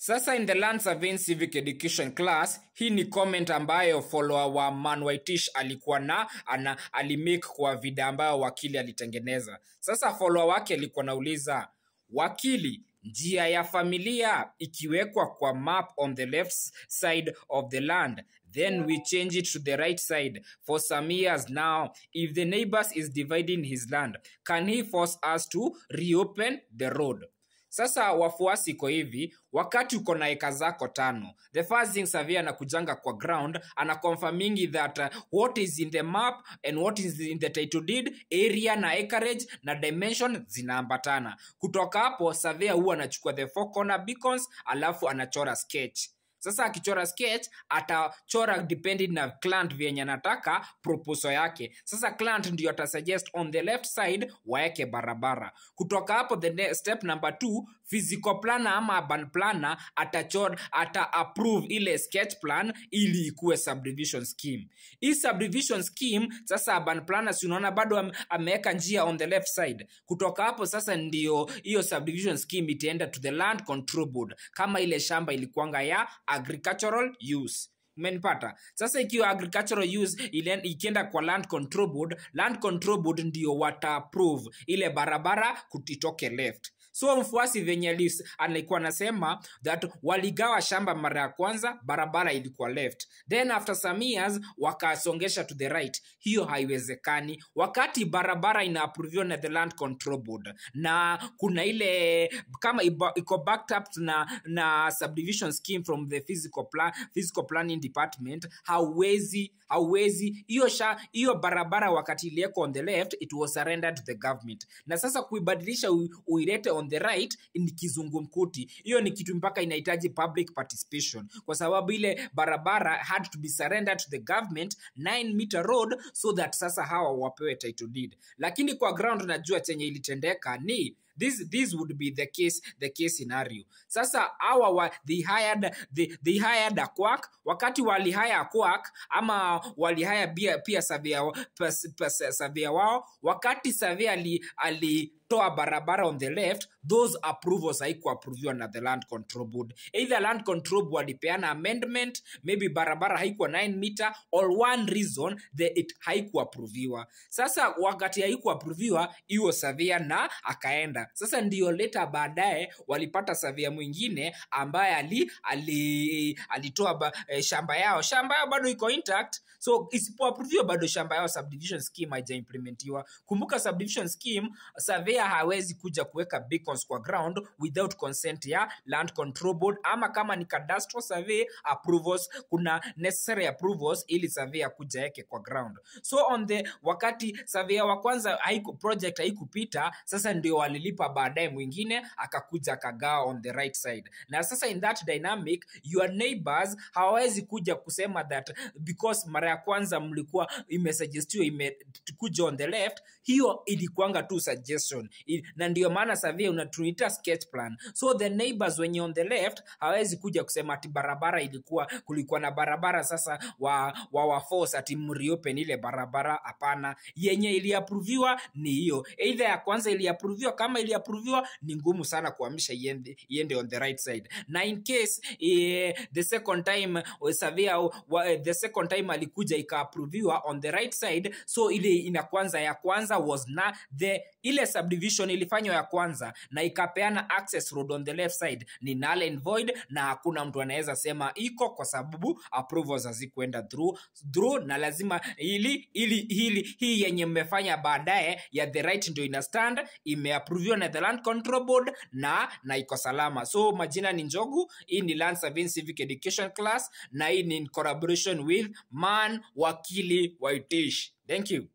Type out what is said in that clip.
Sasa in the Land Surveying Civic Education class, hii ni comment ambayo follower wa Man Waitish alikuwa alimake kwa video ambayo wakili alitengeneza. Sasa follower wake alikuwa nauliza, wakili, njia ya familia ikiwekwa kwa map on the left side of the land, then we change it to the right side for some years now. If the neighbors is dividing his land, can he force us to reopen the road? Sasa wafuasi iko hivi, wakati uko na eka zako 5, the first thing surveyor anakujanga kwa ground, anaconfirmingi that what is in the map and what is in the title deed, area na acreage na dimension zinaambatana. Kutoka hapo surveyor huwa anachukua the 4 corner beacons alafu anachora sketch. Sasa akichora sketch, atachora depending na client vyenye anataka proposal yake. Sasa client ndio atasuggest on the left side waeke barabara. Kutoka hapo the step number 2, physical planner ama urban planner ata-approve ile sketch plan ili ikuwe subdivision scheme. Hii subdivision scheme, sasa urban planner si unaona bado ameweka njia on the left side. Kutoka hapo sasa ndio hiyo subdivision scheme itaenda to the land control board kama ile shamba ilikuanga ya agricultural use. Umenipata? Sasa ikiwa agricultural use ikienda kwa land control board ndio wata approve ile barabara kutitoke left. So mfuasi venye alikuwa anasema that waligawa shamba mara ya kwanza, barabara ilikuwa left. Then after some years wakasongesha to the right. Hiyo haiwezekani. Wakati barabara inaapproviwa na the land control board na kuna ile kama iko backed up na subdivision scheme from the physical planning department, hauwezi hiyo barabara wakati iliyeko on the left, it was surrendered to the government. Na sasa kuibadilisha uilete on the right ni kizungumkuti. Hiyo ni kitu mpaka inahitaji public participation, kwa sababu ile barabara had to be surrendered to the government 9-meter road so that sasa hawa wapewe title deed. Lakini kwa ground najua chenye ilitendeka ni this would be the case scenario. Sasa they hired a quack. Wakati walihire a quack ama walihire pia surveyor wao, wakati surveyor alitoa barabara on the left, those approvals haikuapproviwa na the land control board. Either land control board walipeana amendment, maybe barabara haikuwa 9 meter, or one reason it haikuapproviwa. Sasa wakati haikuapproviwa, hiyo surveyor na akaenda. Sasa ndio later baadaye walipata surveyor mwingine ambaye alitoa shamba yao bado iko intact. So isipoapproviwa bado shamba yao subdivision scheme haijaimplementiwa. Kumbuka subdivision scheme, surveyor hawezi kuja kuweka beacons kwa ground without consent ya land control board, ama kama ni cadastral survey approvals, kuna necessary approvals ili surveyor kuja yake kwa ground. So wakati surveyor wa kwanza project haikupita, sasa ndio walilipa baadaye mwingine akakuja kagawa on the right side. Na sasa in that dynamic, your neighbors hawezi kuja kusema that because mara ya kwanza mlikuwa imesuggestiwa kuja on the left, hiyo ilikuanga tu suggestion. Na ndio maana survey unatuita sketch plan. So the neighbors wenye on the left hawezi kuja kusema ati barabara kulikuwa na barabara sasa wa force ati mreopen ile barabara. Hapana, yenye iliapproviwa ni hiyo. Either ya kwanza iliapproviwa, kama iliapproviwa ni ngumu sana kuhamisha iende on the right side. Na in case the second time surveyor the second time alikuja ikaapproviwa on the right side, so ile ya kwanza was na ile subdivision ilifanywa ya kwanza na ikapeana access road on the left side ni null and void, na hakuna mtu anaweza sema iko kwa sababu approvals hazikuenda through, na lazima hii yenye mmefanya baadaye ya the right ndio ina stand, imeapproviwa na the land control board na iko salama. So majina ni Njogu, hii ni Land Surveying Civic Education class, na hii ni in collaboration with Man Wakili Waitish. Thank you.